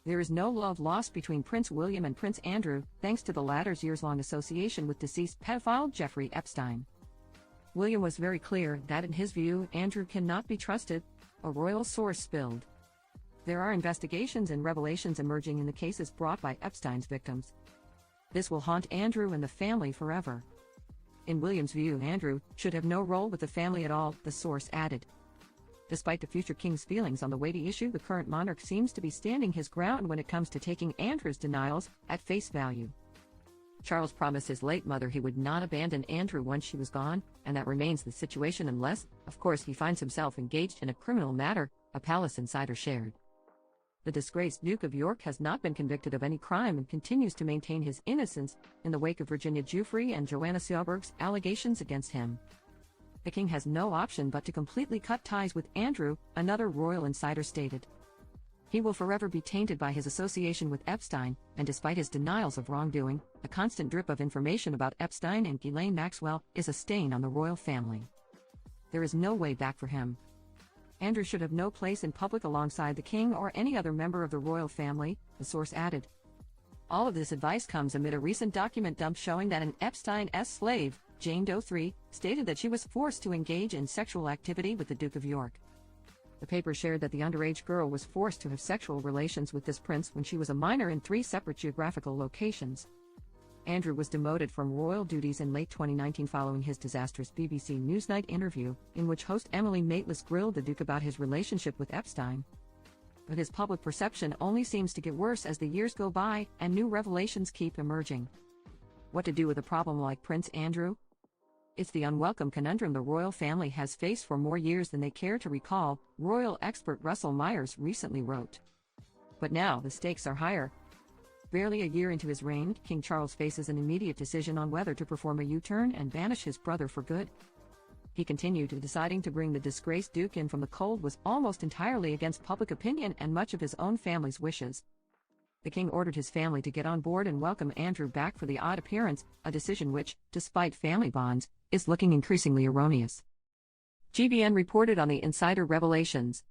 There is no love lost between Prince William and Prince Andrew, thanks to the latter's years-long association with deceased pedophile Jeffrey Epstein. William was very clear that in his view, Andrew cannot be trusted, a royal source spilled. There are investigations and revelations emerging in the cases brought by Epstein's victims. This will haunt Andrew and the family forever. In William's view, Andrew should have no role with the family at all, the source added. Despite the future king's feelings on the weighty issue, the current monarch seems to be standing his ground when it comes to taking Andrew's denials at face value. Charles promised his late mother he would not abandon Andrew once she was gone, and that remains the situation unless, of course, he finds himself engaged in a criminal matter, a palace insider shared. The disgraced Duke of York has not been convicted of any crime and continues to maintain his innocence in the wake of Virginia Giuffre and Joanna Sjöberg's allegations against him. The king has no option but to completely cut ties with Andrew, another royal insider stated. He will forever be tainted by his association with Epstein, and despite his denials of wrongdoing, the constant drip of information about Epstein and Ghislaine Maxwell is a stain on the royal family. There is no way back for him. Andrew should have no place in public alongside the king or any other member of the royal family, the source added. All of this advice comes amid a recent document dump showing that an Epstein-esque slave, Jane Doe III, stated that she was forced to engage in sexual activity with the Duke of York. The paper shared that the underage girl was forced to have sexual relations with this prince when she was a minor in 3 separate geographical locations. Andrew was demoted from royal duties in late 2019 following his disastrous BBC Newsnight interview, in which host Emily Maitlis grilled the Duke about his relationship with Epstein. But his public perception only seems to get worse as the years go by and new revelations keep emerging. What to do with a problem like Prince Andrew? It's the unwelcome conundrum the royal family has faced for more years than they care to recall, royal expert Russell Myers recently wrote. But now the stakes are higher. Barely a year into his reign, King Charles faces an immediate decision on whether to perform a U-turn and banish his brother for good. He continued, deciding to bring the disgraced Duke in from the cold was almost entirely against public opinion and much of his own family's wishes. The king ordered his family to get on board and welcome Andrew back for the odd appearance, a decision which, despite family bonds, is looking increasingly erroneous. GBN reported on the insider revelations.